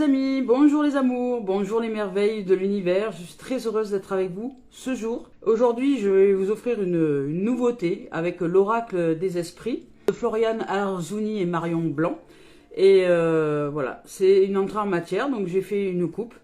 amis, bonjour les amours, bonjour les merveilles de l'univers. Je suis très heureuse d'être avec vous ce jour. Aujourd'hui, je vais vous offrir une nouveauté avec l'oracle des esprits de Floriane Arzouni et Marion Blanc. Et voilà, c'est une entrée en matière, donc j'ai fait une coupe.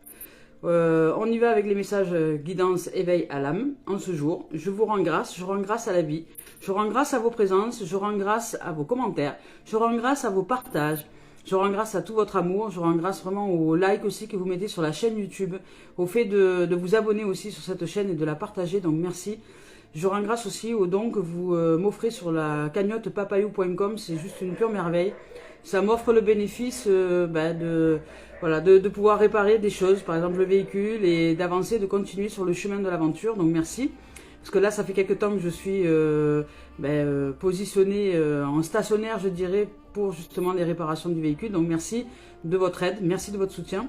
On y va avec les messages guidance, éveil à l'âme en ce jour. Je vous rends grâce, je rends grâce à la vie, je rends grâce à vos présences, je rends grâce à vos commentaires, je rends grâce à vos partages. Je rends grâce à tout votre amour, je rends grâce vraiment aux likes aussi que vous mettez sur la chaîne YouTube, au fait de vous abonner aussi sur cette chaîne et de la partager, donc merci. Je rends grâce aussi aux dons que vous m'offrez sur la cagnotte papayou.com, c'est juste une pure merveille. Ça m'offre le bénéfice de pouvoir réparer des choses, par exemple le véhicule, et d'avancer, de continuer sur le chemin de l'aventure, donc merci. Parce que là, ça fait quelques temps que je suis positionnée en stationnaire, je dirais, pour justement les réparations du véhicule. Donc merci de votre aide, merci de votre soutien.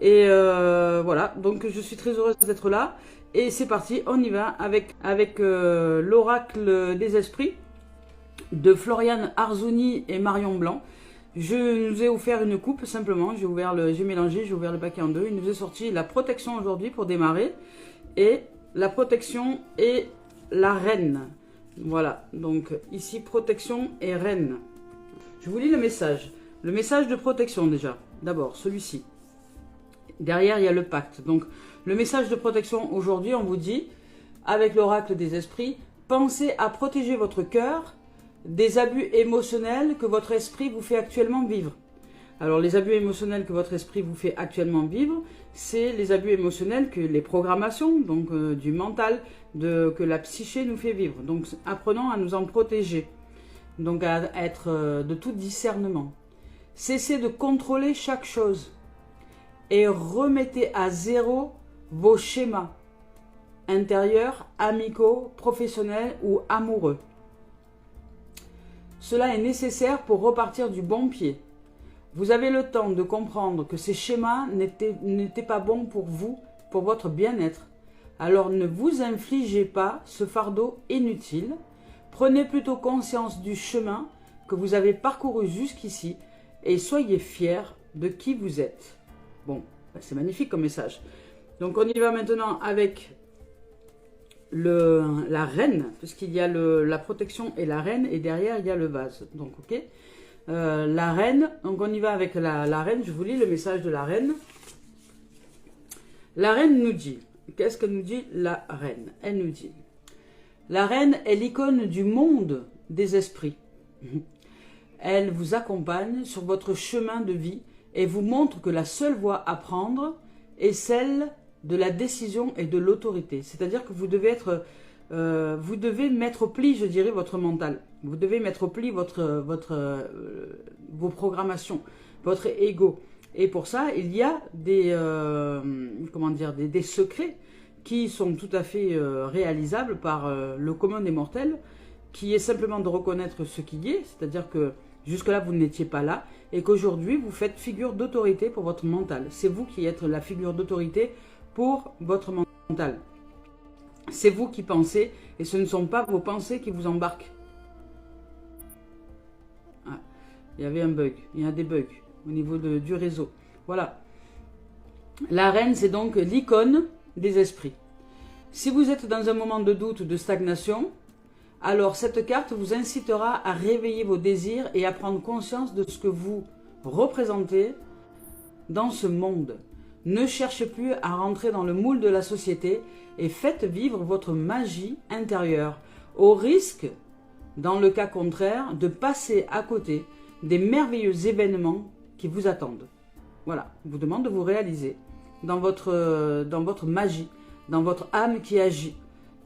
Et voilà, donc je suis très heureuse d'être là. Et c'est parti, on y va avec l'oracle des esprits de Floriane Arzouni et Marion Blanc. Je nous ai offert une coupe simplement, j'ai mélangé, j'ai ouvert le paquet en deux. Il nous est sorti la protection aujourd'hui pour démarrer. Et la protection et la reine. Voilà, donc ici protection et reine. Je vous lis le message. Le message de protection déjà. D'abord, celui-ci. Derrière, il y a le pacte. Donc, le message de protection aujourd'hui, on vous dit, avec l'oracle des esprits, pensez à protéger votre cœur des abus émotionnels que votre esprit vous fait actuellement vivre. Alors, les abus émotionnels que votre esprit vous fait actuellement vivre, c'est les abus émotionnels que les programmations, donc du mental, que la psyché nous fait vivre. Donc, apprenons à nous en protéger. Donc, à être de tout discernement. Cessez de contrôler chaque chose et remettez à zéro vos schémas intérieurs, amicaux, professionnels ou amoureux. Cela est nécessaire pour repartir du bon pied. Vous avez le temps de comprendre que ces schémas n'étaient pas bons pour vous, pour votre bien-être. Alors ne vous infligez pas ce fardeau inutile. Prenez plutôt conscience du chemin que vous avez parcouru jusqu'ici et soyez fiers de qui vous êtes. Bon, c'est magnifique comme message. Donc on y va maintenant avec la reine, puisqu'il y a la protection et la reine, et derrière il y a le vase. Donc ok. La reine, donc on y va avec la reine, je vous lis le message de la reine. La reine nous dit, qu'est-ce que nous dit la reine? Elle nous dit, la reine est l'icône du monde des esprits. Elle vous accompagne sur votre chemin de vie et vous montre que la seule voie à prendre est celle de la décision et de l'autorité. C'est-à-dire que vous devez mettre au pli, je dirais, votre mental. Vous devez mettre au pli vos programmations, votre ego. Et pour ça, il y a des secrets qui sont tout à fait réalisables par le commun des mortels, qui est simplement de reconnaître ce qui est, c'est-à-dire que jusque-là, vous n'étiez pas là, et qu'aujourd'hui, vous faites figure d'autorité pour votre mental. C'est vous qui êtes la figure d'autorité pour votre mental. C'est vous qui pensez, et ce ne sont pas vos pensées qui vous embarquent. Ah, il y avait un bug, il y a des bugs au niveau du réseau. Voilà. La reine, c'est donc l'icône des esprits. Si vous êtes dans un moment de doute ou de stagnation, alors cette carte vous incitera à réveiller vos désirs et à prendre conscience de ce que vous représentez dans ce monde. Ne cherchez plus à rentrer dans le moule de la société et faites vivre votre magie intérieure, au risque, dans le cas contraire, de passer à côté des merveilleux événements qui vous attendent. Voilà, je vous demande de vous réaliser dans votre magie, dans votre âme qui agit,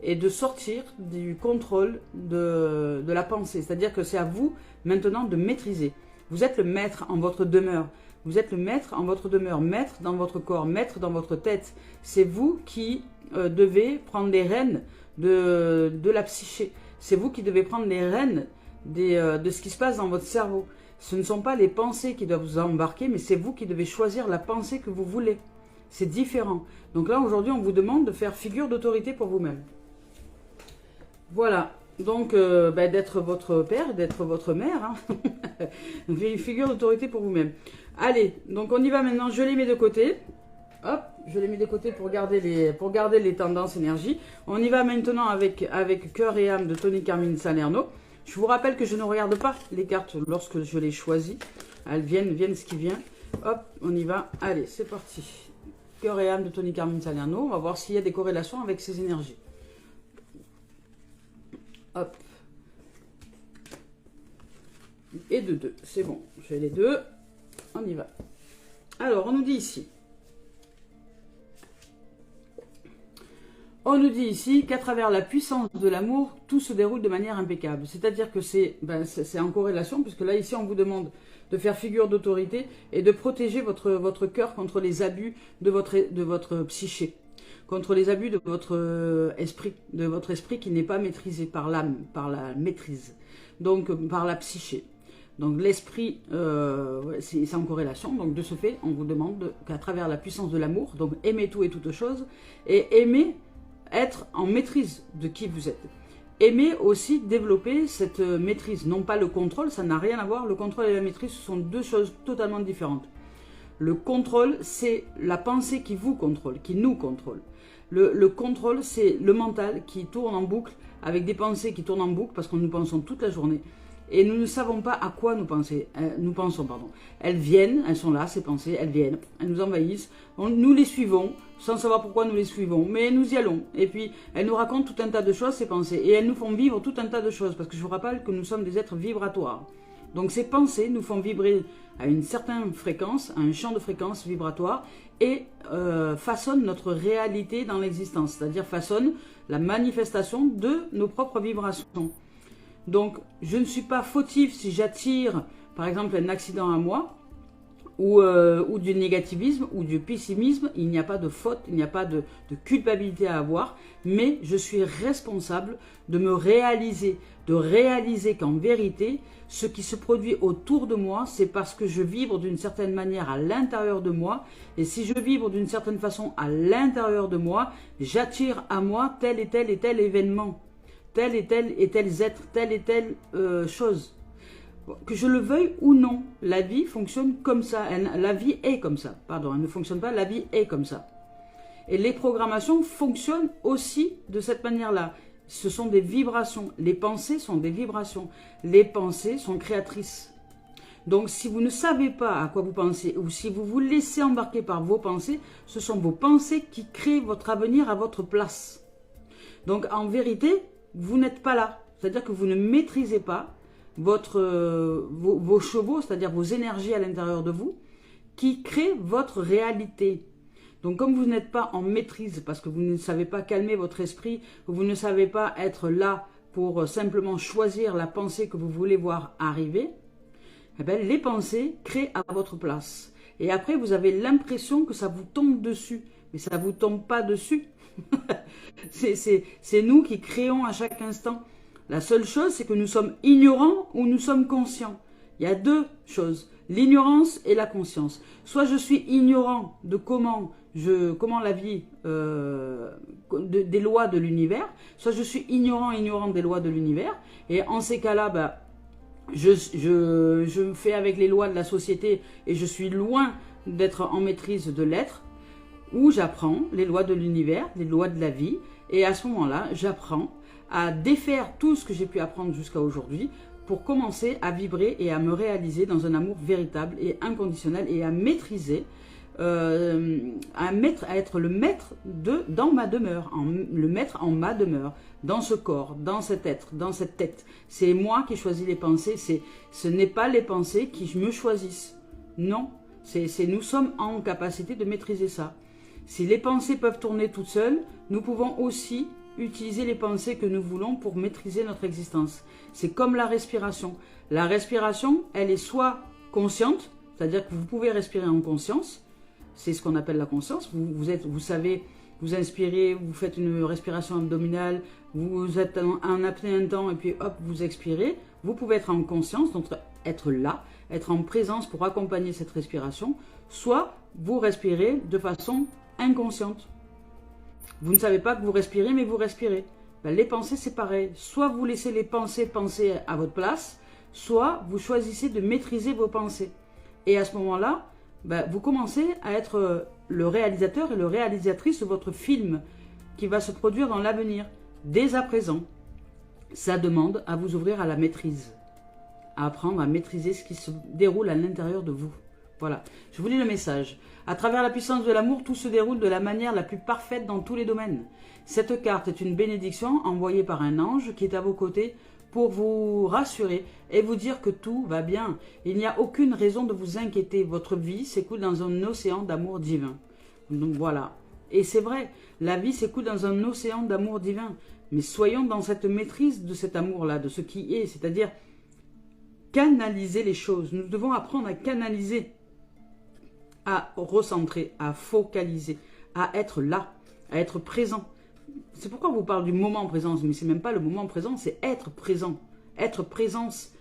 et de sortir du contrôle de la pensée. C'est-à-dire que c'est à vous maintenant de maîtriser. Vous êtes le maître en votre demeure. Vous êtes le maître en votre demeure, maître dans votre corps, maître dans votre tête. C'est vous qui devez prendre les rênes de la psyché. C'est vous qui devez prendre les rênes de ce qui se passe dans votre cerveau. Ce ne sont pas les pensées qui doivent vous embarquer, mais c'est vous qui devez choisir la pensée que vous voulez. C'est différent. Donc là, aujourd'hui, on vous demande de faire figure d'autorité pour vous-même. Voilà. donc d'être votre père, d'être votre mère. Hein. Une figure d'autorité pour vous-même. Allez, donc on y va maintenant. Je les mets de côté. Hop, je les mets de côté pour garder les tendances énergie. On y va maintenant avec Cœur et âme de Tony Carmine Salerno. Je vous rappelle que je ne regarde pas les cartes lorsque je les choisis. Elles viennent ce qui vient. Hop, on y va. Allez, c'est parti. Cœur et âme de Tony Carmine Salerno. On va voir s'il y a des corrélations avec ces énergies. Hop. Et de deux. C'est bon. J'ai les deux. On y va. Alors, on nous dit ici. On nous dit ici qu'à travers la puissance de l'amour, tout se déroule de manière impeccable. C'est-à-dire que c'est en corrélation, puisque là, ici, on vous demande de faire figure d'autorité et de protéger votre cœur contre les abus de votre psyché, contre les abus de votre esprit qui n'est pas maîtrisé par l'âme, par la maîtrise, donc par la psyché. Donc l'esprit, c'est en corrélation. Donc de ce fait, on vous demande qu'à travers la puissance de l'amour, donc aimer tout et toutes choses, et aimer être en maîtrise de qui vous êtes. Aimer aussi développer cette maîtrise, non pas le contrôle, ça n'a rien à voir. Le contrôle et la maîtrise, ce sont deux choses totalement différentes. Le contrôle, c'est la pensée qui vous contrôle, qui nous contrôle. Le contrôle, c'est le mental qui tourne en boucle, avec des pensées qui tournent en boucle, parce que nous pensons toute la journée. Et nous ne savons pas à quoi nous pensons. Elles viennent, elles sont là, ces pensées, elles viennent, elles nous envahissent. Nous les suivons, sans savoir pourquoi nous les suivons, mais nous y allons. Et puis, elles nous racontent tout un tas de choses, ces pensées. Et elles nous font vivre tout un tas de choses, parce que je vous rappelle que nous sommes des êtres vibratoires. Donc ces pensées nous font vibrer à une certaine fréquence, à un champ de fréquence vibratoire, et façonnent notre réalité dans l'existence. C'est-à-dire façonnent la manifestation de nos propres vibrations. Donc, je ne suis pas fautif si j'attire, par exemple, un accident à moi, ou du négativisme, ou du pessimisme. Il n'y a pas de faute, il n'y a pas de culpabilité à avoir, mais je suis responsable de me réaliser, de réaliser qu'en vérité, ce qui se produit autour de moi, c'est parce que je vibre d'une certaine manière à l'intérieur de moi, et si je vibre d'une certaine façon à l'intérieur de moi, j'attire à moi tel et tel événement. Tel et tel être, telle et telle chose. Que je le veuille ou non, la vie fonctionne comme ça. La vie est comme ça. Pardon, elle ne fonctionne pas, la vie est comme ça. Et les programmations fonctionnent aussi de cette manière-là. Ce sont des vibrations. Les pensées sont des vibrations. Les pensées sont créatrices. Donc, si vous ne savez pas à quoi vous pensez, ou si vous vous laissez embarquer par vos pensées, ce sont vos pensées qui créent votre avenir à votre place. Donc, en vérité, vous n'êtes pas là, c'est-à-dire que vous ne maîtrisez pas vos chevaux, c'est-à-dire vos énergies à l'intérieur de vous, qui créent votre réalité. Donc comme vous n'êtes pas en maîtrise, parce que vous ne savez pas calmer votre esprit, vous ne savez pas être là pour simplement choisir la pensée que vous voulez voir arriver, eh bien, les pensées créent à votre place. Et après, vous avez l'impression que ça vous tombe dessus, mais ça ne vous tombe pas dessus. C'est nous qui créons à chaque instant. La seule chose, c'est que nous sommes ignorants ou nous sommes conscients. Il y a deux choses, l'ignorance et la conscience. Soit je suis ignorant de comment la vie, des lois de l'univers, soit je suis ignorant des lois de l'univers. Et en ces cas-là, je me fais avec les lois de la société et je suis loin d'être en maîtrise de l'être. Où j'apprends les lois de l'univers, les lois de la vie, et à ce moment-là, j'apprends à défaire tout ce que j'ai pu apprendre jusqu'à aujourd'hui pour commencer à vibrer et à me réaliser dans un amour véritable et inconditionnel et à maîtriser, à être le maître dans ma demeure, le maître en ma demeure, dans ce corps, dans cet être, dans cette tête. C'est moi qui choisis les pensées, ce n'est pas les pensées qui me choisissent. Non, nous sommes en capacité de maîtriser ça. Si les pensées peuvent tourner toutes seules, nous pouvons aussi utiliser les pensées que nous voulons pour maîtriser notre existence. C'est comme la respiration. La respiration, elle est soit consciente, c'est-à-dire que vous pouvez respirer en conscience, c'est ce qu'on appelle la conscience, vous savez, vous inspirez, vous faites une respiration abdominale, vous êtes en apnée un temps et puis hop, vous expirez. Vous pouvez être en conscience, donc être là, être en présence pour accompagner cette respiration, soit vous respirez de façon inconsciente. Vous ne savez pas que vous respirez, mais vous respirez. Ben, les pensées, c'est pareil. Soit vous laissez les pensées penser à votre place, soit vous choisissez de maîtriser vos pensées. Et à ce moment-là, ben, vous commencez à être le réalisateur et le réalisatrice de votre film qui va se produire dans l'avenir. Dès à présent, ça demande à vous ouvrir à la maîtrise, à apprendre à maîtriser ce qui se déroule à l'intérieur de vous. Voilà, je vous lis le message. À travers la puissance de l'amour, tout se déroule de la manière la plus parfaite dans tous les domaines. Cette carte est une bénédiction envoyée par un ange qui est à vos côtés pour vous rassurer et vous dire que tout va bien. Il n'y a aucune raison de vous inquiéter. Votre vie s'écoule dans un océan d'amour divin. Donc voilà. Et c'est vrai, la vie s'écoule dans un océan d'amour divin. Mais soyons dans cette maîtrise de cet amour-là, de ce qui est, c'est-à-dire canaliser les choses. Nous devons apprendre à canaliser, à recentrer, à focaliser, à être là, à être présent. C'est pourquoi on vous parle du moment présent, mais c'est même pas le moment présent, c'est être présent. Être présence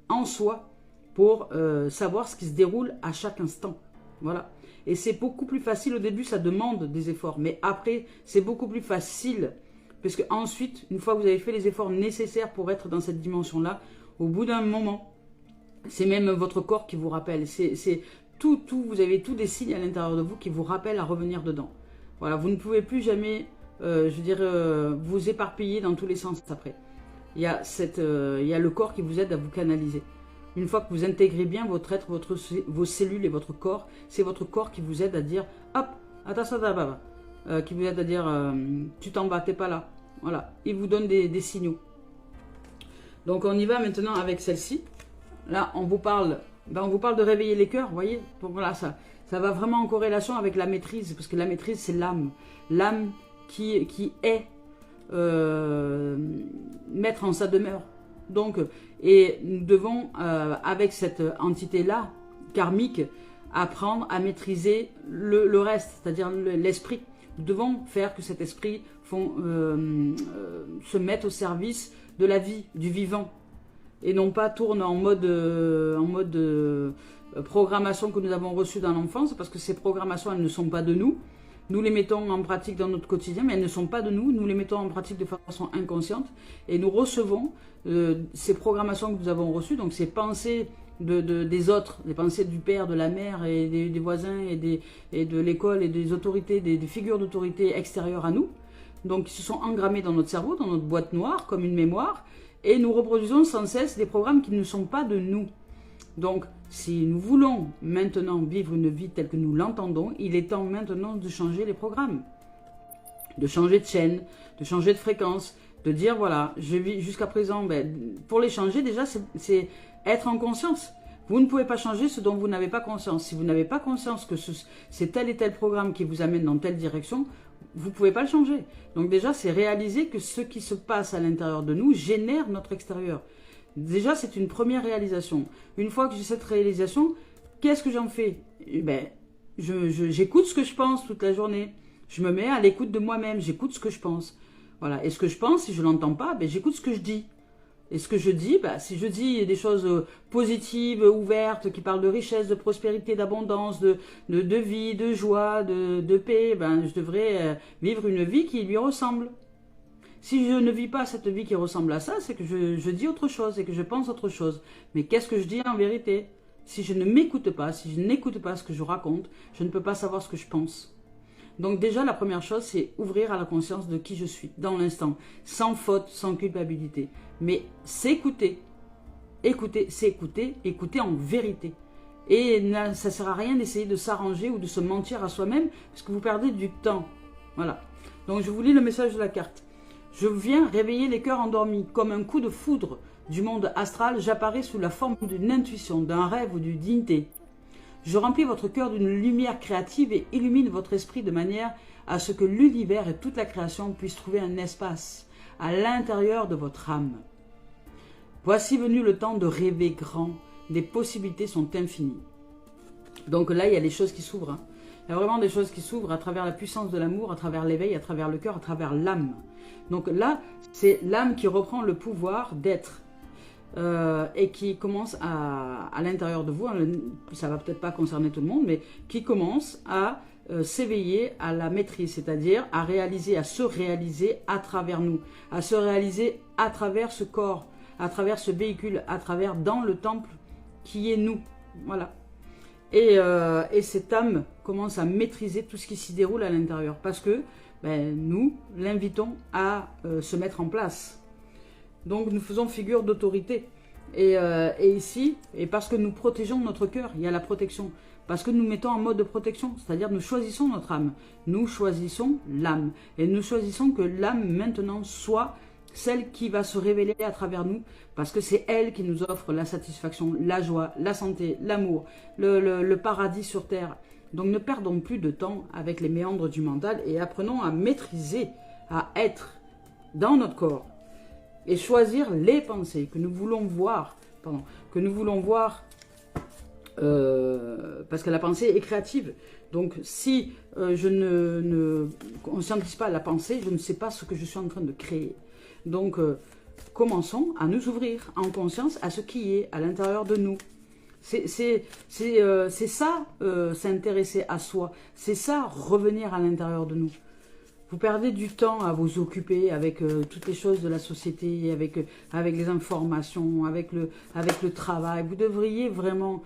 en soi pour savoir ce qui se déroule à chaque instant. Voilà. Et c'est beaucoup plus facile, au début ça demande des efforts, mais après c'est beaucoup plus facile, puisque ensuite, une fois que vous avez fait les efforts nécessaires pour être dans cette dimension-là, au bout d'un moment, c'est même votre corps qui vous rappelle, c'est tout, vous avez tous des signes à l'intérieur de vous qui vous rappellent à revenir dedans. Voilà, vous ne pouvez plus jamais, vous éparpiller dans tous les sens après. Il y a le corps qui vous aide à vous canaliser. Une fois que vous intégrez bien votre être, vos cellules et votre corps, c'est votre corps qui vous aide à dire « Hop, attends, qui vous aide à dire tu t'en vas, t'es pas là. Voilà, il vous donne des signaux. Donc on y va maintenant avec celle-ci. Là, on vous parle de réveiller les cœurs, vous voyez. Donc voilà, ça va vraiment en corrélation avec la maîtrise, parce que la maîtrise, c'est l'âme. L'âme qui est maître en sa demeure. Donc, et nous devons, avec cette entité-là, karmique, apprendre à maîtriser le reste, c'est-à-dire l'esprit. Nous devons faire que cet esprit se mette au service de la vie, du vivant, et non pas tourne en mode programmation que nous avons reçue dans l'enfance, parce que ces programmations, elles ne sont pas de nous. Nous les mettons en pratique dans notre quotidien, mais elles ne sont pas de nous. Nous les mettons en pratique de façon inconsciente, et nous recevons ces programmations que nous avons reçues, donc ces pensées des autres, les pensées du père, de la mère, et des voisins, et de l'école, et des autorités, des figures d'autorité extérieures à nous, donc qui se sont engrammées dans notre cerveau, dans notre boîte noire, comme une mémoire, et nous reproduisons sans cesse des programmes qui ne sont pas de nous. Donc, si nous voulons maintenant vivre une vie telle que nous l'entendons, il est temps maintenant de changer les programmes, de changer de chaîne, de changer de fréquence, de dire voilà, je vis jusqu'à présent, pour les changer déjà, c'est être en conscience. Vous ne pouvez pas changer ce dont vous n'avez pas conscience. Si vous n'avez pas conscience que c'est tel et tel programme qui vous amène dans telle direction, vous ne pouvez pas le changer. Donc déjà, c'est réaliser que ce qui se passe à l'intérieur de nous génère notre extérieur. Déjà, c'est une première réalisation. Une fois que j'ai cette réalisation, qu'est-ce que j'en fais? J'écoute ce que je pense toute la journée. Je me mets à l'écoute de moi-même. J'écoute ce que je pense. Voilà. Et ce que je pense, si je ne l'entends pas, j'écoute ce que je dis. Et ce que je dis, si je dis des choses positives, ouvertes, qui parlent de richesse, de prospérité, d'abondance, de vie, de joie, de paix, je devrais vivre une vie qui lui ressemble. Si je ne vis pas cette vie qui ressemble à ça, c'est que je dis autre chose et que je pense autre chose. Mais qu'est-ce que je dis en vérité? Si je ne m'écoute pas, si je n'écoute pas ce que je raconte, je ne peux pas savoir ce que je pense. Donc déjà, la première chose, c'est ouvrir à la conscience de qui je suis, dans l'instant, sans faute, sans culpabilité. Mais s'écouter. Écouter, c'est écouter, écouter en vérité. Et ça ne sert à rien d'essayer de s'arranger ou de se mentir à soi-même, parce que vous perdez du temps. Voilà. Donc je vous lis le message de la carte. Je viens réveiller les cœurs endormis. Comme un coup de foudre du monde astral, j'apparais sous la forme d'une intuition, d'un rêve ou d'une dignité. Je remplis votre cœur d'une lumière créative et illumine votre esprit de manière à ce que l'univers et toute la création puissent trouver un espace à l'intérieur de votre âme. Voici venu le temps de rêver grand. Les possibilités sont infinies. Donc là, il y a des choses qui s'ouvrent. Il y a vraiment des choses qui s'ouvrent à travers la puissance de l'amour, à travers l'éveil, à travers le cœur, à travers l'âme. Donc là, c'est l'âme qui reprend le pouvoir d'être et qui commence à l'intérieur de vous, ça va peut-être pas concerner tout le monde, mais qui commence à s'éveiller à la maîtrise, c'est-à-dire à réaliser, à se réaliser à travers nous, à se réaliser à travers ce corps, à travers ce véhicule, à travers dans le temple qui est nous. Voilà. Et cette âme commence à maîtriser tout ce qui s'y déroule à l'intérieur parce que nous l'invitons à se mettre en place. Donc nous faisons figure d'autorité. Et ici, et parce que nous protégeons notre cœur, il y a la protection. Parce que nous mettons en mode de protection, c'est-à-dire nous choisissons notre âme. Nous choisissons l'âme. Et nous choisissons que l'âme maintenant soit celle qui va se révéler à travers nous, parce que c'est elle qui nous offre la satisfaction, la joie, la santé, l'amour, le paradis sur terre. Donc ne perdons plus de temps avec les méandres du mental et apprenons à maîtriser, à être dans notre corps et choisir les pensées que nous voulons voir, parce que la pensée est créative. Donc si je ne conscientise pas la pensée, je ne sais pas ce que je suis en train de créer. Donc, commençons à nous ouvrir en conscience à ce qui est à l'intérieur de nous. C'est ça, s'intéresser à soi. C'est ça, revenir à l'intérieur de nous. Vous perdez du temps à vous occuper avec toutes les choses de la société, avec les informations, avec le travail. Vous devriez vraiment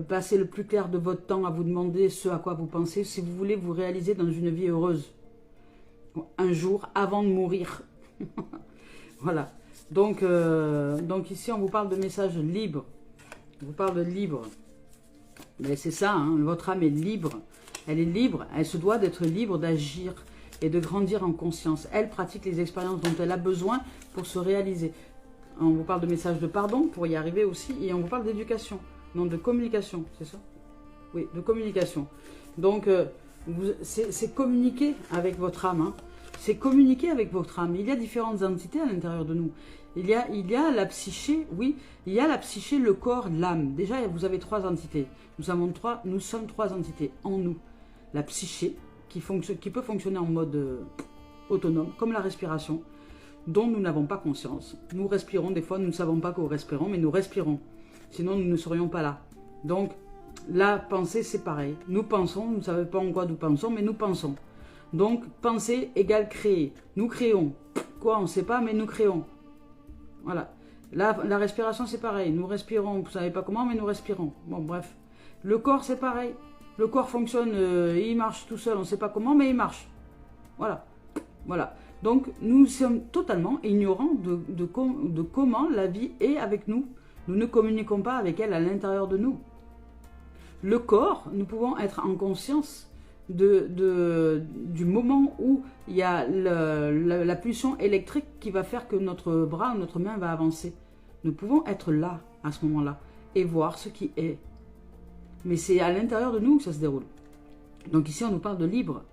passer le plus clair de votre temps à vous demander ce à quoi vous pensez si vous voulez vous réaliser dans une vie heureuse. Un jour, avant de mourir. Voilà, donc ici on vous parle de messages libres, on vous parle de libre, mais c'est ça, hein, votre âme est libre, elle est libre, elle se doit d'être libre d'agir et de grandir en conscience, elle pratique les expériences dont elle a besoin pour se réaliser. On vous parle de messages de pardon pour y arriver aussi, et on vous parle d'éducation, non de communication, c'est ça? Oui, de communication, donc c'est communiquer avec votre âme, hein. C'est communiquer avec votre âme. Il y a différentes entités à l'intérieur de nous. Il y a la psyché, oui, il y a la psyché, le corps, l'âme. Déjà, vous avez trois entités. Nous sommes trois entités en nous. La psyché, qui peut fonctionner en mode autonome, comme la respiration, dont nous n'avons pas conscience. Nous respirons, des fois, nous ne savons pas que nous respirons, mais nous respirons. Sinon, nous ne serions pas là. Donc, la pensée, c'est pareil. Nous pensons, nous ne savons pas en quoi nous pensons, mais nous pensons. Donc, penser égale créer. Nous créons. Quoi, on ne sait pas, mais nous créons. Voilà. La respiration, c'est pareil. Nous respirons, vous ne savez pas comment, mais nous respirons. Bon, bref. Le corps, c'est pareil. Le corps fonctionne, il marche tout seul, on ne sait pas comment, mais il marche. Voilà. Voilà. Donc, nous sommes totalement ignorants de comment la vie est avec nous. Nous ne communiquons pas avec elle à l'intérieur de nous. Le corps, nous pouvons être en conscience du moment où il y a la pulsion électrique qui va faire que notre bras ou notre main va avancer. Nous pouvons être là, à ce moment-là, et voir ce qui est. Mais c'est à l'intérieur de nous que ça se déroule. Donc ici, on nous parle de libre.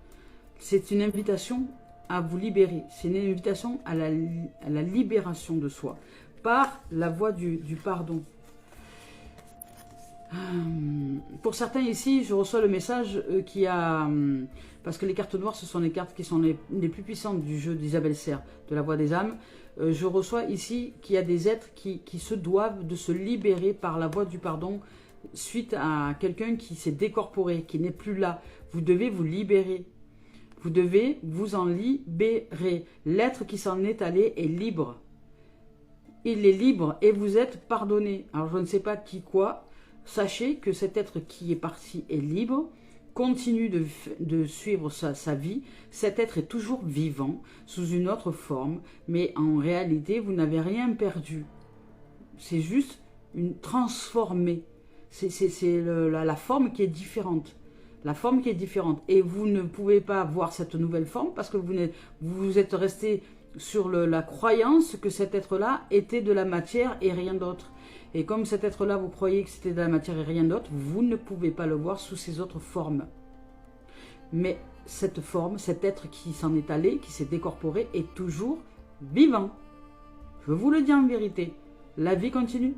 C'est une invitation à vous libérer. C'est une invitation à la libération de soi, par la voie du pardon. Pour certains ici, je reçois le message parce que les cartes noires, ce sont les cartes qui sont les plus puissantes du jeu d'Isabelle Serre, de la voix des âmes. Je reçois ici qu'il y a des êtres qui se doivent de se libérer par la voie du pardon suite à quelqu'un qui s'est décorporé, qui n'est plus là. Vous devez vous libérer. Vous devez vous en libérer. L'être qui s'en est allé est libre. Il est libre et vous êtes pardonné. Alors je ne sais pas qui quoi. Sachez que cet être qui est parti est libre, continue de suivre sa vie. Cet être est toujours vivant, sous une autre forme, mais en réalité, vous n'avez rien perdu. C'est juste une transformée. C'est la forme qui est différente. La forme qui est différente. Et vous ne pouvez pas voir cette nouvelle forme parce que vous êtes resté sur la croyance que cet être-là était de la matière et rien d'autre. Et comme cet être-là, vous croyez que c'était de la matière et rien d'autre, vous ne pouvez pas le voir sous ces autres formes. Mais cette forme, cet être qui s'en est allé, qui s'est décorporé, est toujours vivant. Je vous le dis en vérité. La vie continue.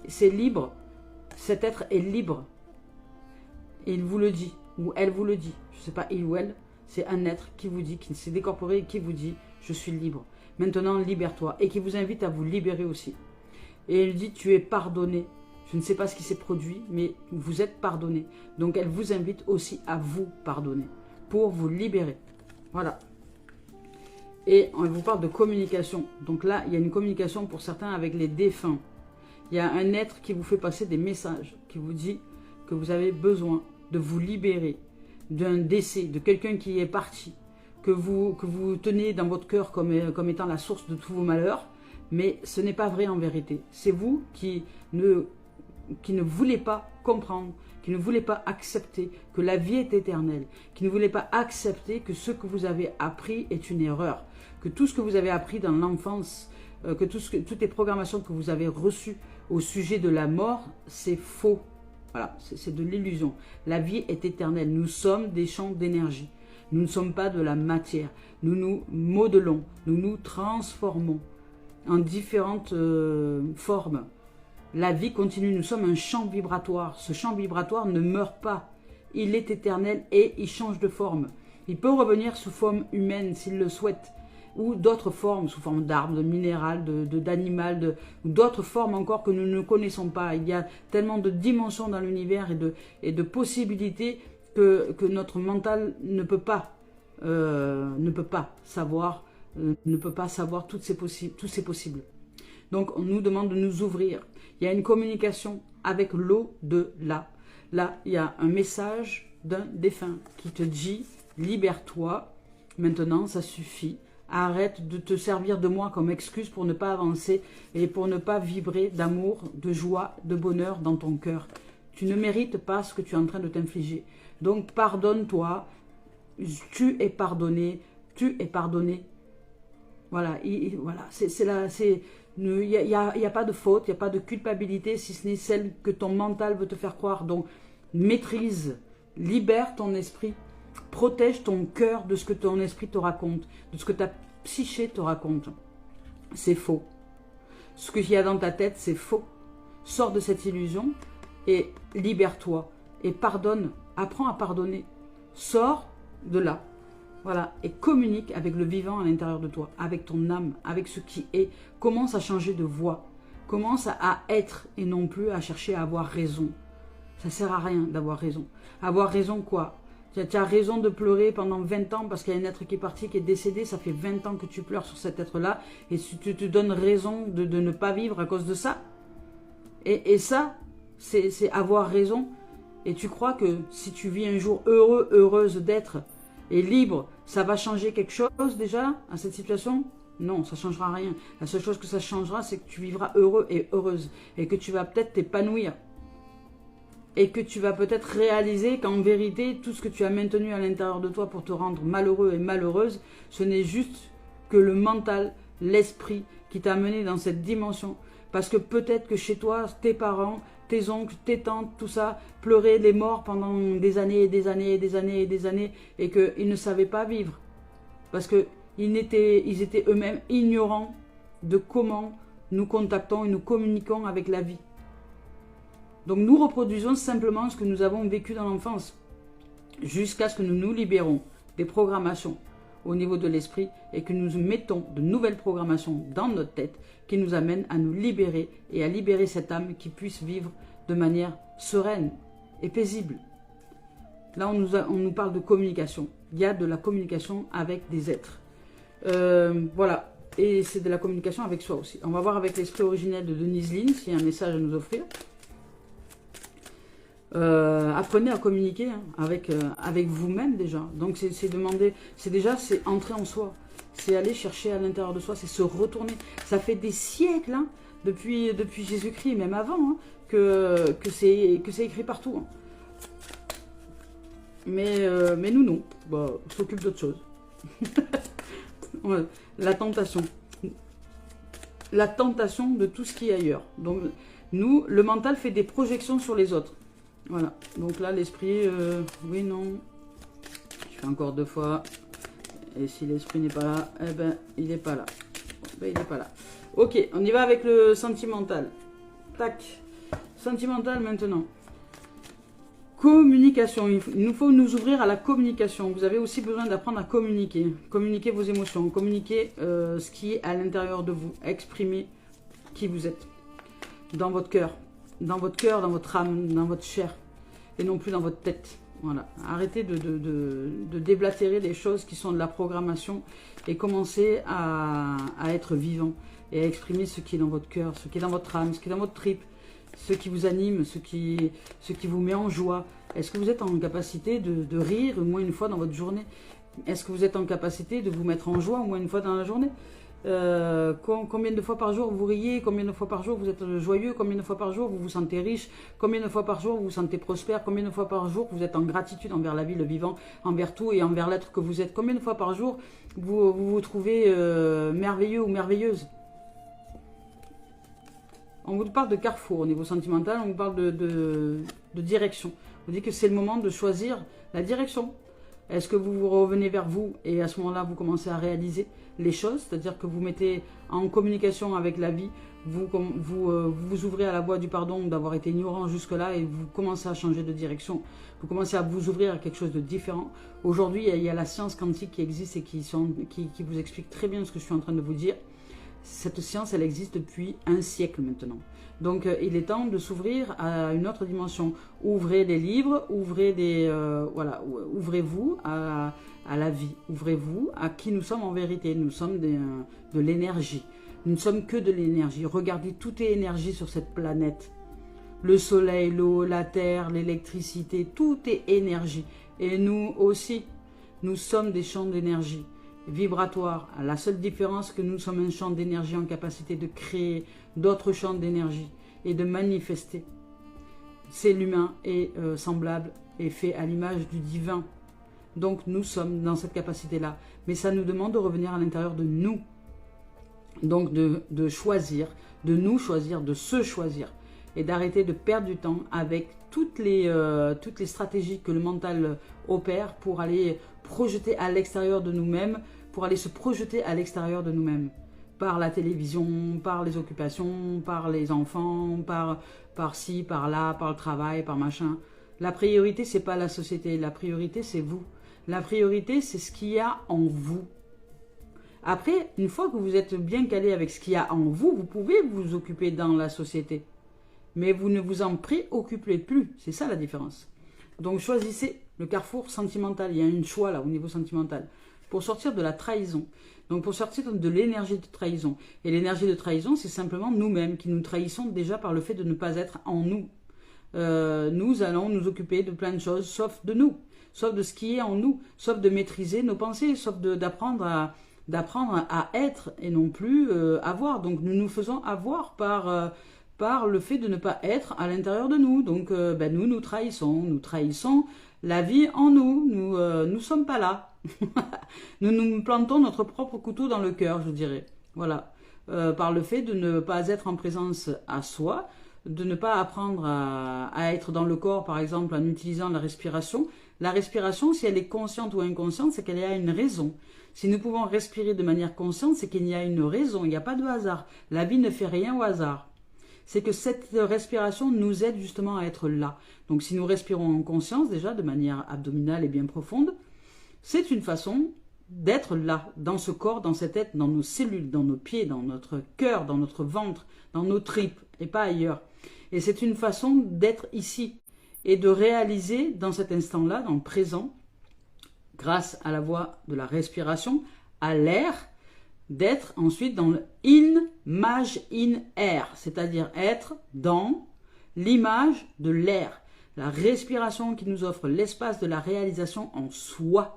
C'est libre. Cet être est libre. Et il vous le dit. Ou elle vous le dit. Je ne sais pas, il ou elle. C'est un être qui vous dit, qui s'est décorporé et qui vous dit « Je suis libre. Maintenant, libère-toi. » Et qui vous invite à vous libérer aussi. Et il dit, tu es pardonné. Je ne sais pas ce qui s'est produit, mais vous êtes pardonné. Donc elle vous invite aussi à vous pardonner, pour vous libérer. Voilà. Et on vous parle de communication. Donc là, il y a une communication pour certains avec les défunts. Il y a un être qui vous fait passer des messages, qui vous dit que vous avez besoin de vous libérer d'un décès, de quelqu'un qui est parti, que vous tenez dans votre cœur comme étant la source de tous vos malheurs. Mais ce n'est pas vrai en vérité. C'est vous qui ne voulez pas comprendre, qui ne voulez pas accepter que la vie est éternelle, qui ne voulez pas accepter que ce que vous avez appris est une erreur, que tout ce que vous avez appris dans l'enfance, que toutes les programmations que vous avez reçues au sujet de la mort, c'est faux. Voilà, c'est de l'illusion. La vie est éternelle. Nous sommes des champs d'énergie. Nous ne sommes pas de la matière. Nous nous modelons, nous nous transformons en différentes formes. La vie continue, nous sommes un champ vibratoire. Ce champ vibratoire ne meurt pas. Il est éternel et il change de forme. Il peut revenir sous forme humaine s'il le souhaite, ou d'autres formes, sous forme d'arbres, de minéral, d'animal, ou d'autres formes encore que nous ne connaissons pas. Il y a tellement de dimensions dans l'univers et de possibilités que notre mental ne peut pas savoir, tous ces possibles. Donc on nous demande de nous ouvrir. Il y a une communication avec l'au-delà. Là, il y a un message d'un défunt qui te dit « Libère-toi, maintenant ça suffit, arrête de te servir de moi comme excuse pour ne pas avancer et pour ne pas vibrer d'amour, de joie, de bonheur dans ton cœur. Tu ne mérites pas ce que tu es en train de t'infliger. Donc pardonne-toi, tu es pardonné, tu es pardonné. » Voilà, voilà, il n'y a pas de faute, il n'y a pas de culpabilité, si ce n'est celle que ton mental veut te faire croire. Donc, maîtrise, libère ton esprit, protège ton cœur de ce que ton esprit te raconte, de ce que ta psyché te raconte. C'est faux. Ce qu'il y a dans ta tête, c'est faux. Sors de cette illusion et libère-toi. Et pardonne, apprends à pardonner. Sors de là. Voilà, et communique avec le vivant à l'intérieur de toi, avec ton âme, avec ce qui est. Commence à changer de voix. Commence à être et non plus à chercher à avoir raison. Ça ne sert à rien d'avoir raison. Avoir raison quoi? Tu as raison de pleurer pendant 20 ans parce qu'il y a un être qui est parti, qui est décédé. Ça fait 20 ans que tu pleures sur cet être-là. Et tu te donnes raison de ne pas vivre à cause de ça. Et ça, c'est avoir raison. Et tu crois que si tu vis un jour heureux, heureuse d'être et libre, ça va changer quelque chose déjà à cette situation? Non, ça ne changera rien. La seule chose que ça changera, c'est que tu vivras heureux et heureuse. Et que tu vas peut-être t'épanouir. Et que tu vas peut-être réaliser qu'en vérité, tout ce que tu as maintenu à l'intérieur de toi pour te rendre malheureux et malheureuse, ce n'est juste que le mental, l'esprit qui t'a amené dans cette dimension. Parce que peut-être que chez toi, tes parents, tes oncles, tes tantes, tout ça, pleuraient les morts pendant des années et des années et des années et des années et qu'ils ne savaient pas vivre. Parce qu'ils étaient eux-mêmes ignorants de comment nous contactons et nous communiquons avec la vie. Donc nous reproduisons simplement ce que nous avons vécu dans l'enfance jusqu'à ce que nous nous libérons des programmations au niveau de l'esprit et que nous mettons de nouvelles programmations dans notre tête qui nous amènent à nous libérer et à libérer cette âme qui puisse vivre de manière sereine et paisible. Là, on nous parle de communication. Il y a de la communication avec des êtres. Voilà. Et c'est de la communication avec soi aussi. On va voir avec l'esprit originel de Denise Lynn s'il y a un message à nous offrir. Apprenez à communiquer hein, avec vous-même déjà. Donc c'est demander, c'est entrer en soi. C'est aller chercher à l'intérieur de soi, c'est se retourner. Ça fait des siècles, hein, depuis Jésus-Christ, même avant, hein, que c'est écrit partout. Hein. Mais nous, non. Bah, on s'occupe d'autre chose. Ouais, la tentation. La tentation de tout ce qui est ailleurs. Donc, nous, le mental fait des projections sur les autres. Voilà. Donc là, l'esprit, oui, non. Je fais encore 2 fois. Et si l'esprit n'est pas là, eh ben, il n'est pas là. Ben, il n'est pas là. Ok, on y va avec le sentimental. Tac. Sentimental maintenant. Communication. Il nous faut nous ouvrir à la communication. Vous avez aussi besoin d'apprendre à communiquer. Communiquer vos émotions. Communiquer ce qui est à l'intérieur de vous. Exprimer qui vous êtes. Dans votre cœur. dans votre cœur, dans votre âme, dans votre chair, et non plus dans votre tête. Voilà. Arrêtez de déblatérer les choses qui sont de la programmation et commencez à être vivant et à exprimer ce qui est dans votre cœur, ce qui est dans votre âme, ce qui est dans votre tripe, ce qui vous anime, ce qui vous met en joie. Est-ce que vous êtes en capacité de rire au moins une fois dans votre journée? Est-ce que vous êtes en capacité de vous mettre en joie au moins une fois dans la journée? Combien de fois par jour vous riez? Combien de fois par jour vous êtes joyeux? Combien de fois par jour vous vous sentez riche? Combien de fois par jour vous vous sentez prospère? Combien de fois par jour vous êtes en gratitude envers la vie, le vivant, envers tout et envers l'être que vous êtes? Combien de fois par jour vous trouvez merveilleux ou merveilleuse? On vous parle de carrefour au niveau sentimental, on vous parle de direction. On dit que c'est le moment de choisir la direction. Est-ce que vous vous revenez vers vous et à ce moment-là, vous commencez à réaliser les choses, c'est-à-dire que vous mettez en communication avec la vie, vous ouvrez à la voie du pardon d'avoir été ignorant jusque-là et vous commencez à changer de direction. Vous commencez à vous ouvrir à quelque chose de différent. Aujourd'hui, il y a la science quantique qui existe et qui vous explique très bien ce que je suis en train de vous dire. Cette science, elle existe depuis un siècle maintenant. Donc, il est temps de s'ouvrir à une autre dimension. Ouvrez les livres, ouvrez-vous à la vie. Ouvrez-vous à qui nous sommes en vérité. Nous sommes de l'énergie. Nous ne sommes que de l'énergie. Regardez, tout est énergie sur cette planète. Le soleil, l'eau, la terre, l'électricité, tout est énergie. Et nous aussi, nous sommes des champs d'énergie vibratoire. La seule différence, que nous sommes un champ d'énergie en capacité de créer d'autres champs d'énergie et de manifester. C'est l'humain est semblable et fait à l'image du divin. Donc nous sommes dans cette capacité-là. Mais ça nous demande de revenir à l'intérieur de nous. Donc de choisir, de nous choisir, de se choisir. Et d'arrêter de perdre du temps avec toutes les stratégies que le mental opère pour aller projeter à l'extérieur de nous-mêmes, pour aller se projeter à l'extérieur de nous-mêmes. Par la télévision, par les occupations, par les enfants, par ci, par là, par le travail, par machin. La priorité, c'est pas la société. La priorité, c'est vous. La priorité, c'est ce qu'il y a en vous. Après, une fois que vous êtes bien calé avec ce qu'il y a en vous, vous pouvez vous occuper dans la société. Mais vous ne vous en préoccupez plus. C'est ça la différence. Donc choisissez le carrefour sentimental. Il y a un choix là au niveau sentimental. Pour sortir de la trahison. Donc pour sortir de l'énergie de trahison. Et l'énergie de trahison, c'est simplement nous-mêmes qui nous trahissons déjà par le fait de ne pas être en nous. Nous allons nous occuper de plein de choses, sauf de nous. Sauf de ce qui est en nous. Sauf de maîtriser nos pensées. Sauf d'apprendre à être et non plus avoir. Donc nous nous faisons avoir par le fait de ne pas être à l'intérieur de nous. Donc nous trahissons. Nous trahissons la vie en nous. Nous ne sommes pas là. Nous nous plantons notre propre couteau dans le cœur, je dirais. Voilà. Par le fait de ne pas être en présence à soi, de ne pas apprendre à être dans le corps, par exemple, en utilisant la respiration. La respiration, si elle est consciente ou inconsciente, c'est qu'elle a une raison. Si nous pouvons respirer de manière consciente, c'est qu'il y a une raison, il n'y a pas de hasard. La vie ne fait rien au hasard. C'est que cette respiration nous aide justement à être là. Donc si nous respirons en conscience, déjà, de manière abdominale et bien profonde, c'est une façon d'être là, dans ce corps, dans cette tête, dans nos cellules, dans nos pieds, dans notre cœur, dans notre ventre, dans nos tripes, et pas ailleurs. Et c'est une façon d'être ici et de réaliser dans cet instant-là, dans le présent, grâce à la voie de la respiration, à l'air, d'être ensuite dans le image in air, c'est-à-dire être dans l'image de l'air. La respiration qui nous offre l'espace de la réalisation en soi.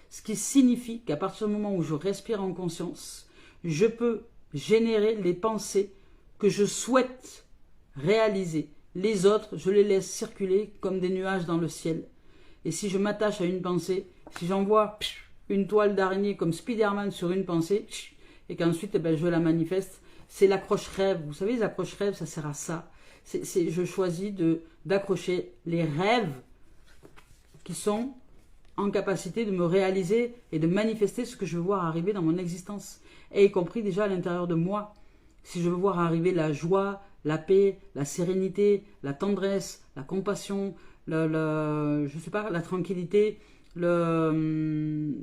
Ce qui signifie qu'à partir du moment où je respire en conscience, je peux générer les pensées que je souhaite réaliser. Les autres, je les laisse circuler comme des nuages dans le ciel. Et si je m'attache à une pensée, si j'envoie une toile d'araignée comme Spider-Man sur une pensée, et qu'ensuite je la manifeste, c'est l'accroche-rêve. Vous savez, les accroche-rêves, ça sert à ça. Je choisis d'accrocher les rêves qui sont en capacité de me réaliser et de manifester ce que je veux voir arriver dans mon existence, et y compris déjà à l'intérieur de moi. Si je veux voir arriver la joie, la paix, la sérénité, la tendresse, la compassion, la tranquillité, le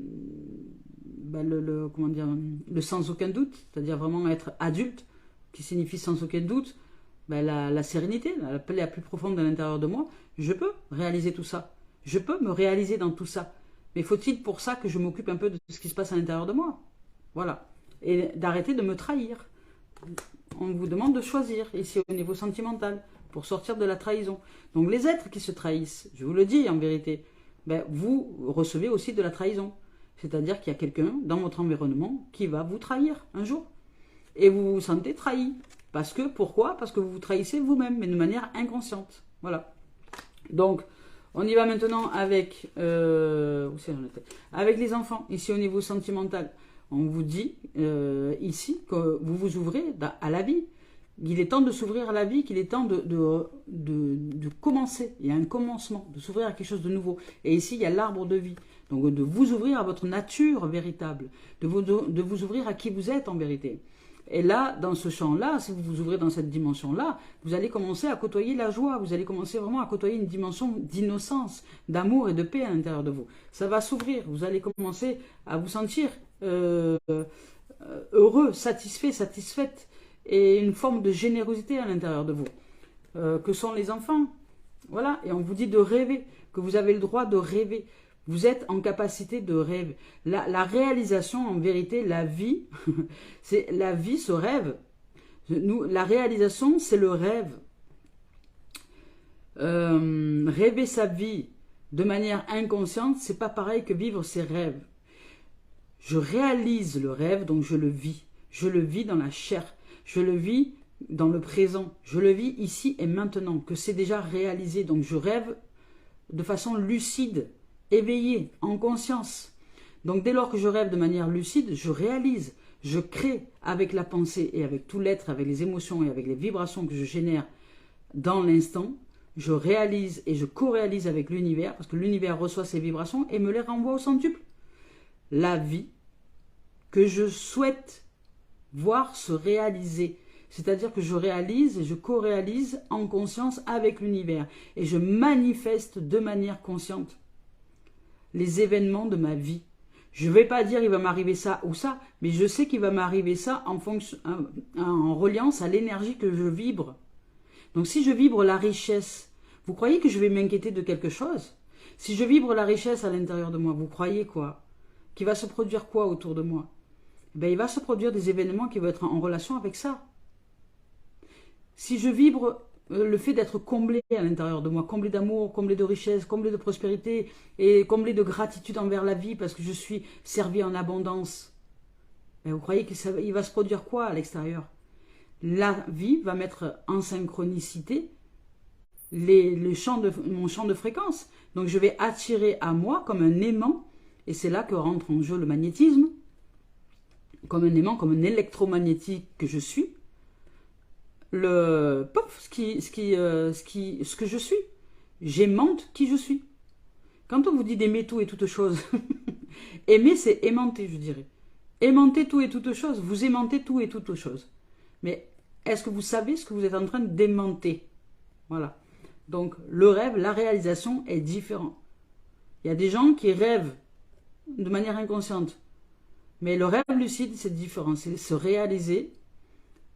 sans aucun doute, c'est-à-dire vraiment être adulte, qui signifie sans aucun doute, ben, la sérénité, la paix la plus profonde à l'intérieur de moi, je peux réaliser tout ça. Je peux me réaliser dans tout ça. Mais faut-il pour ça que je m'occupe un peu de ce qui se passe à l'intérieur de moi? Voilà. Et d'arrêter de me trahir. On vous demande de choisir, ici au niveau sentimental, pour sortir de la trahison. Donc les êtres qui se trahissent, je vous le dis en vérité, ben, vous recevez aussi de la trahison. C'est-à-dire qu'il y a quelqu'un dans votre environnement qui va vous trahir un jour. Et vous vous sentez trahi. Parce que, pourquoi? Parce que vous vous trahissez vous-même, mais de manière inconsciente. Voilà. Donc, on y va maintenant avec, avec les enfants, ici au niveau sentimental. On vous dit ici que vous vous ouvrez à la vie. Il est temps de s'ouvrir à la vie, qu'il est temps de commencer. Il y a un commencement, de s'ouvrir à quelque chose de nouveau. Et ici, il y a l'arbre de vie. Donc, de vous ouvrir à votre nature véritable, de vous ouvrir à qui vous êtes en vérité. Et là, dans ce champ-là, si vous vous ouvrez dans cette dimension-là, vous allez commencer à côtoyer la joie, vous allez commencer vraiment à côtoyer une dimension d'innocence, d'amour et de paix à l'intérieur de vous. Ça va s'ouvrir, vous allez commencer à vous sentir heureux, satisfait, satisfaite, et une forme de générosité à l'intérieur de vous, que sont les enfants. Voilà, et on vous dit de rêver, que vous avez le droit de rêver. Vous êtes en capacité de rêve. La réalisation, en vérité, la vie, c'est la vie, ce rêve. La réalisation, c'est le rêve. Rêver sa vie de manière inconsciente, c'est pas pareil que vivre ses rêves. Je réalise le rêve, donc je le vis. Je le vis dans la chair. Je le vis dans le présent. Je le vis ici et maintenant, que c'est déjà réalisé. Donc je rêve de façon lucide, éveillé, en conscience. Donc dès lors que je rêve de manière lucide, je réalise, je crée avec la pensée et avec tout l'être, avec les émotions et avec les vibrations que je génère dans l'instant, je réalise et je co-réalise avec l'univers, parce que l'univers reçoit ces vibrations et me les renvoie au centuple. La vie que je souhaite voir se réaliser. C'est-à-dire que je réalise et je co-réalise en conscience avec l'univers. Et je manifeste de manière consciente les événements de ma vie. Je ne vais pas dire il va m'arriver ça ou ça, mais je sais qu'il va m'arriver ça en reliance à l'énergie que je vibre. Donc si je vibre la richesse, vous croyez que je vais m'inquiéter de quelque chose? Si je vibre la richesse à l'intérieur de moi, vous croyez quoi? Qu'il va se produire quoi autour de moi? Ben, il va se produire des événements qui vont être en relation avec ça. Si je vibre le fait d'être comblé à l'intérieur de moi, comblé d'amour, comblé de richesse, comblé de prospérité et comblé de gratitude envers la vie parce que je suis servi en abondance, ben vous croyez qu'il va se produire quoi à l'extérieur? La vie va mettre en synchronicité mon champ de fréquence. Donc je vais attirer à moi comme un aimant, et c'est là que rentre en jeu le magnétisme, comme un aimant, comme un électromagnétique que je suis, ce que je suis. J'aimante qui je suis. Quand on vous dit d'aimer tout et toute chose, aimer c'est aimanter, je dirais. Aimanter tout et toute chose, vous aimantez tout et toute chose. Mais est-ce que vous savez ce que vous êtes en train d'aimanter? Voilà. Donc le rêve, la réalisation est différent. Il y a des gens qui rêvent de manière inconsciente. Mais le rêve lucide, c'est différent. C'est se réaliser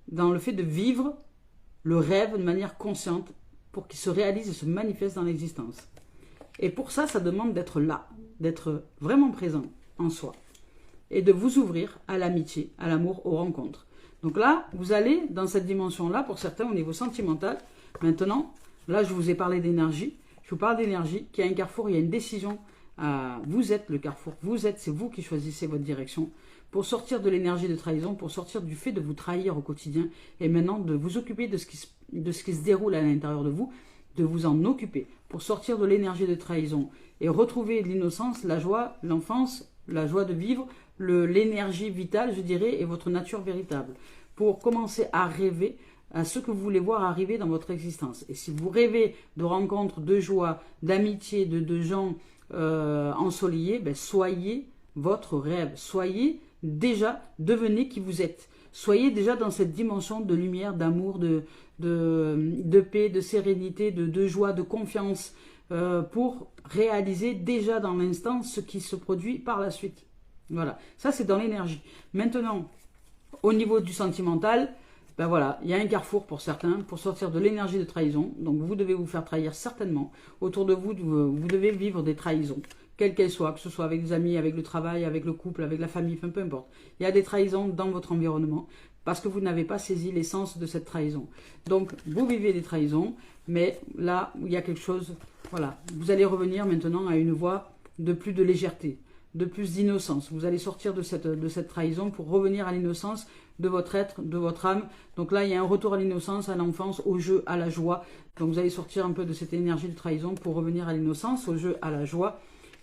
dans le fait de vivre le rêve de manière consciente pour qu'il se réalise et se manifeste dans l'existence. Et pour ça, ça demande d'être là, d'être vraiment présent en soi et de vous ouvrir à l'amitié, à l'amour, aux rencontres. Donc là, vous allez dans cette dimension-là, pour certains au niveau sentimental. Maintenant, là, je vous ai parlé d'énergie. Je vous parle d'énergie, qui a un carrefour, il y a une décision. Vous êtes le carrefour, c'est vous qui choisissez votre direction pour sortir de l'énergie de trahison, pour sortir du fait de vous trahir au quotidien et maintenant de vous occuper de ce qui se déroule à l'intérieur de vous, de vous en occuper pour sortir de l'énergie de trahison et retrouver l'innocence, la joie, l'enfance, la joie de vivre, l'énergie vitale, je dirais, et votre nature véritable pour commencer à rêver à ce que vous voulez voir arriver dans votre existence. Et si vous rêvez de rencontres, de joie, d'amitié, de gens ensoleillés, ben soyez votre rêve, soyez déjà, devenez qui vous êtes. Soyez déjà dans cette dimension de lumière, d'amour, de paix, de sérénité, de joie, de confiance, pour réaliser déjà dans l'instant ce qui se produit par la suite. Voilà, ça c'est dans l'énergie. Maintenant, au niveau du sentimental, ben voilà, il y a un carrefour pour certains, pour sortir de l'énergie de trahison. Donc vous devez vous faire trahir certainement. Autour de vous, vous devez vivre des trahisons, quelles qu'elles soient, que ce soit avec des amis, avec le travail, avec le couple, avec la famille, enfin peu importe. Il y a des trahisons dans votre environnement, parce que vous n'avez pas saisi l'essence de cette trahison. Donc vous vivez des trahisons, mais là, il y a quelque chose, voilà. Vous allez revenir maintenant à une voie de plus de légèreté, de plus d'innocence. Vous allez sortir de cette trahison pour revenir à l'innocence de votre être, de votre âme. Donc là, il y a un retour à l'innocence, à l'enfance, au jeu, à la joie. Donc vous allez sortir un peu de cette énergie de trahison pour revenir à l'innocence, au jeu, à la joie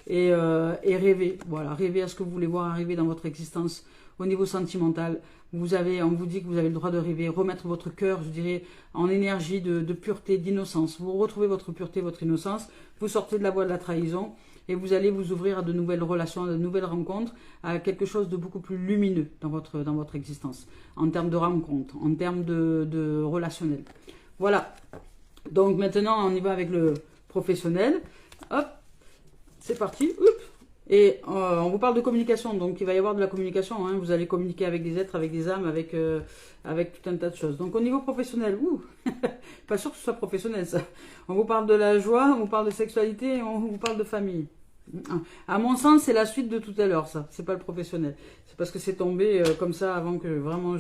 et rêver. Voilà, rêver à ce que vous voulez voir arriver dans votre existence au niveau sentimental. On vous dit que vous avez le droit de rêver, remettre votre cœur, je dirais, en énergie de pureté, d'innocence. Vous retrouvez votre pureté, votre innocence, vous sortez de la voie de la trahison, et vous allez vous ouvrir à de nouvelles relations, à de nouvelles rencontres, à quelque chose de beaucoup plus lumineux dans votre existence, en termes de rencontres, en termes de relationnel. Voilà. Donc maintenant, on y va avec le professionnel. Hop, c'est parti. Oups. Et on vous parle de communication, donc il va y avoir de la communication. Hein. Vous allez communiquer avec des êtres, avec des âmes, avec tout un tas de choses. Donc au niveau professionnel, pas sûr que ce soit professionnel ça. On vous parle de la joie, on vous parle de sexualité, on vous parle de famille. À mon sens, c'est la suite de tout à l'heure, ça. C'est pas le professionnel. C'est parce que c'est tombé comme ça avant que vraiment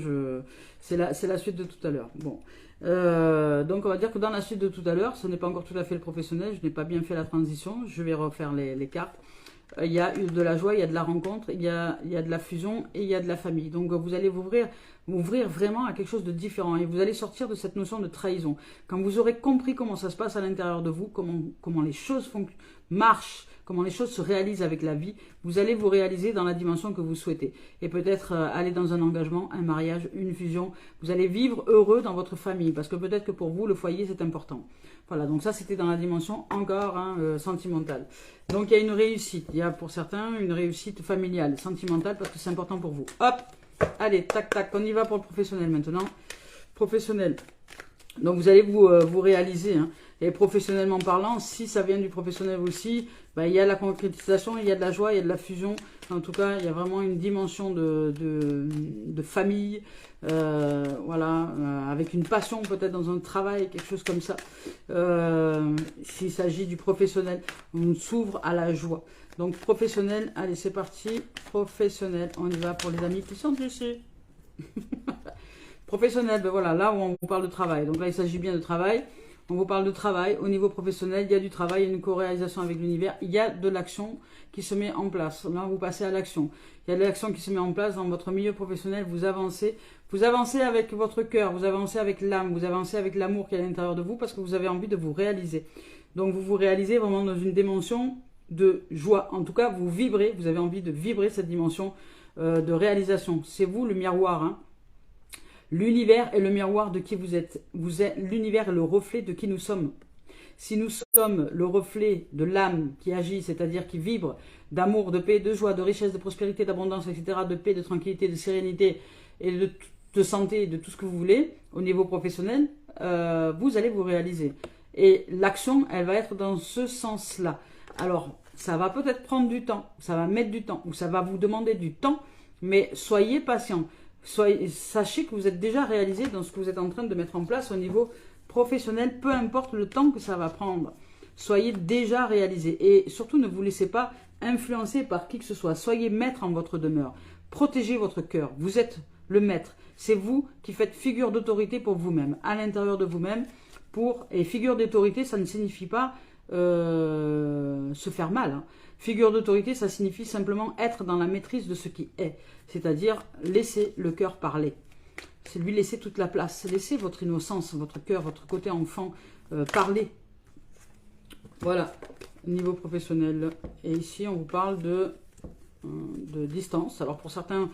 c'est la suite de tout à l'heure. Bon. Donc on va dire que dans la suite de tout à l'heure, ce n'est pas encore tout à fait le professionnel. Je n'ai pas bien fait la transition. Je vais refaire les cartes. Il y a de la joie, il y a de la rencontre, il y a de la fusion et il y a de la famille. Donc vous allez vous ouvrir vraiment à quelque chose de différent et vous allez sortir de cette notion de trahison. Quand vous aurez compris comment ça se passe à l'intérieur de vous, comment les choses marchent, comment les choses se réalisent avec la vie, vous allez vous réaliser dans la dimension que vous souhaitez. Et peut-être aller dans un engagement, un mariage, une fusion. Vous allez vivre heureux dans votre famille parce que peut-être que pour vous, le foyer, c'est important. Voilà, donc ça, c'était dans la dimension encore sentimentale. Donc, il y a une réussite. Il y a pour certains une réussite familiale, sentimentale, parce que c'est important pour vous. Hop, allez, tac, tac, on y va pour le professionnel maintenant. Professionnel. Donc, vous allez vous réaliser. Hein. Et professionnellement parlant, si ça vient du professionnel aussi, il y a la concrétisation, il y a de la joie, il y a de la fusion. En tout cas, il y a vraiment une dimension de famille, voilà, avec une passion peut-être dans un travail, quelque chose comme ça. S'il s'agit du professionnel, on s'ouvre à la joie. Donc professionnel, allez c'est parti, professionnel, on y va pour les amis qui sont dessus. Professionnel, voilà, là où on vous parle de travail. Donc là, il s'agit bien de travail. On vous parle de travail. Au niveau professionnel, il y a du travail, il y a une co-réalisation avec l'univers. Il y a de l'action qui se met en place. Là, vous passez à l'action. Il y a de l'action qui se met en place dans votre milieu professionnel. Vous avancez. Vous avancez avec votre cœur, vous avancez avec l'âme, vous avancez avec l'amour qui est à l'intérieur de vous parce que vous avez envie de vous réaliser. Donc, vous vous réalisez vraiment dans une dimension de joie. En tout cas, vous vibrez, vous avez envie de vibrer cette dimension de réalisation. C'est vous le miroir, hein. L'univers est le miroir de qui vous êtes. L'univers est le reflet de qui nous sommes. Si nous sommes le reflet de l'âme qui agit, c'est-à-dire qui vibre d'amour, de paix, de joie, de richesse, de prospérité, d'abondance, etc., de paix, de tranquillité, de sérénité et de santé, de tout ce que vous voulez, au niveau professionnel, vous allez vous réaliser. Et l'action, elle va être dans ce sens-là. Alors, ça va peut-être prendre du temps, ça va mettre du temps, ou ça va vous demander du temps, mais soyez patient. Sachez que vous êtes déjà réalisé dans ce que vous êtes en train de mettre en place au niveau professionnel, peu importe le temps que ça va prendre. Soyez déjà réalisé et surtout ne vous laissez pas influencer par qui que ce soit. Soyez maître en votre demeure. Protégez votre cœur. Vous êtes le maître. C'est vous qui faites figure d'autorité pour vous-même, à l'intérieur de vous-même. Et figure d'autorité, ça ne signifie pas se faire mal. Hein. Figure d'autorité, ça signifie simplement être dans la maîtrise de ce qui est. C'est-à-dire laisser le cœur parler. C'est lui laisser toute la place. Laissez votre innocence, votre cœur, votre côté enfant parler. Voilà, niveau professionnel. Et ici, on vous parle de distance. Alors pour certains,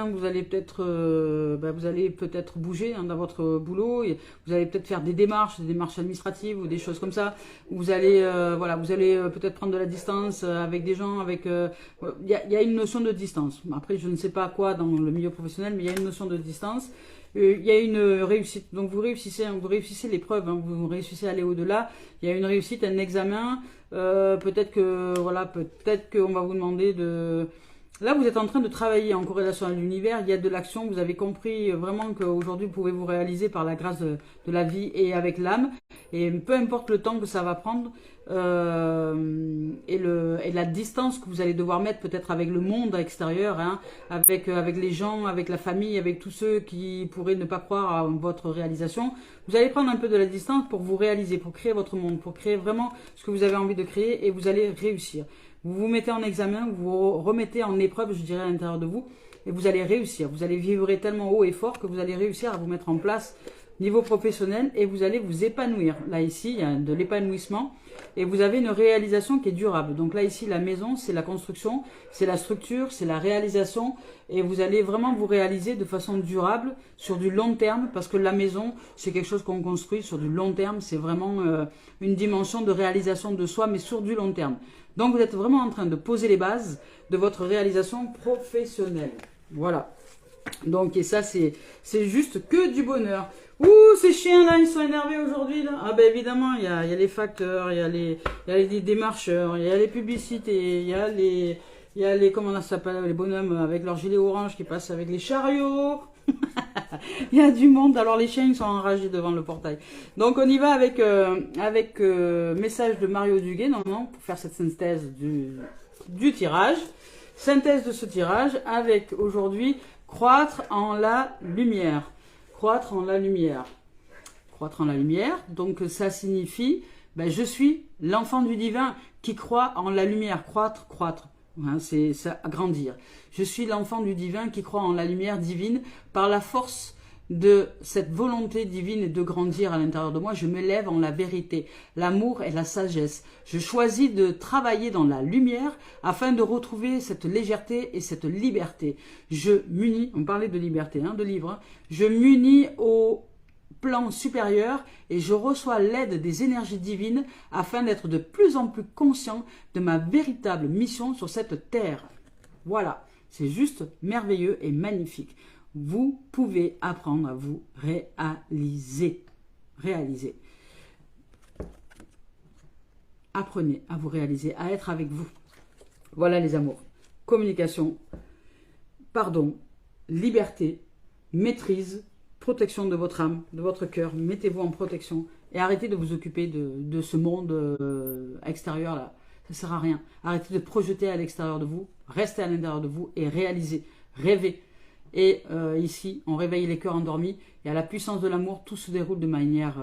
vous allez peut-être bouger dans votre boulot. Et vous allez peut-être faire des démarches administratives ou des choses comme ça. Vous allez, peut-être prendre de la distance avec des gens. Il y a une notion de distance. Après, je ne sais pas quoi dans le milieu professionnel, mais il y a une notion de distance. Il y a une réussite. Donc vous réussissez l'épreuve. Hein, vous réussissez à aller au-delà. Il y a une réussite, un examen. Peut-être qu'on va vous demander Là, vous êtes en train de travailler en corrélation à l'univers, il y a de l'action, vous avez compris vraiment qu'aujourd'hui, vous pouvez vous réaliser par la grâce de la vie et avec l'âme. Et peu importe le temps que ça va prendre et la distance que vous allez devoir mettre peut-être avec le monde extérieur, hein, avec les gens, avec la famille, avec tous ceux qui pourraient ne pas croire à votre réalisation. Vous allez prendre un peu de la distance pour vous réaliser, pour créer votre monde, pour créer vraiment ce que vous avez envie de créer et vous allez réussir. Vous vous mettez en examen, vous vous remettez en épreuve, je dirais, à l'intérieur de vous et vous allez réussir. Vous allez vibrer tellement haut et fort que vous allez réussir à vous mettre en place niveau professionnel et vous allez vous épanouir. Là, ici, il y a de l'épanouissement et vous avez une réalisation qui est durable. Donc là, ici, la maison, c'est la construction, c'est la structure, c'est la réalisation et vous allez vraiment vous réaliser de façon durable sur du long terme parce que la maison, c'est quelque chose qu'on construit sur du long terme. C'est vraiment une dimension de réalisation de soi, mais sur du long terme. Donc, vous êtes vraiment en train de poser les bases de votre réalisation professionnelle. Voilà. Donc, et ça, c'est juste que du bonheur. Ouh, ces chiens-là, ils sont énervés aujourd'hui, là. Ah ben évidemment, il y a les facteurs, il y a les démarcheurs, il y a les publicités, il y a les comment ça s'appelle, les bonhommes avec leur gilet orange qui passent avec les chariots. Il y a du monde, alors les chiens, ils sont enragés devant le portail. Donc on y va avec message de Mario Duguay, non, pour faire cette synthèse du tirage. Synthèse de ce tirage avec aujourd'hui croître en la lumière. Croître en la lumière. Croître en la lumière, donc ça signifie, je suis l'enfant du divin qui croit en la lumière. Croître, croître, hein, c'est ça, grandir. Je suis l'enfant du divin qui croit en la lumière divine par la force de cette volonté divine de grandir à l'intérieur de moi. Je me lève en la vérité, l'amour et la sagesse. Je choisis de travailler dans la lumière afin de retrouver cette légèreté et cette liberté. Je m'unis, on parlait de liberté, hein, de livre, hein, je m'unis au plan supérieur et je reçois l'aide des énergies divines afin d'être de plus en plus conscient de ma véritable mission sur cette terre. Voilà, c'est juste merveilleux et magnifique. Vous pouvez apprendre à vous réaliser. Réaliser. Apprenez à vous réaliser, à être avec vous. Voilà les amours. Communication, pardon, liberté, maîtrise, protection de votre âme, de votre cœur. Mettez-vous en protection et arrêtez de vous occuper de ce monde extérieur là. Ça ne sert à rien. Arrêtez de projeter à l'extérieur de vous, restez à l'intérieur de vous et réalisez, rêvez. Et ici, on réveille les cœurs endormis et à la puissance de l'amour, tout se déroule de manière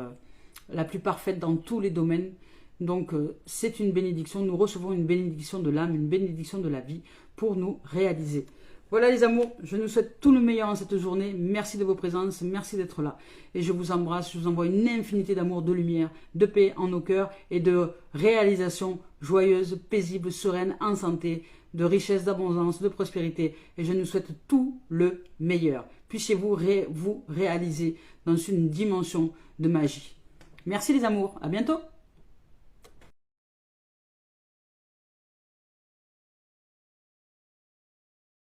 la plus parfaite dans tous les domaines. Donc, c'est une bénédiction. Nous recevons une bénédiction de l'âme, une bénédiction de la vie pour nous réaliser. Voilà les amours, je nous souhaite tout le meilleur en cette journée. Merci de vos présences, merci d'être là. Et je vous embrasse, je vous envoie une infinité d'amour, de lumière, de paix en nos cœurs et de réalisation joyeuse, paisible, sereine, en santé, de richesse, d'abondance, de prospérité. Et je nous souhaite tout le meilleur. Puissiez-vous vous réaliser dans une dimension de magie. Merci les amours, à bientôt.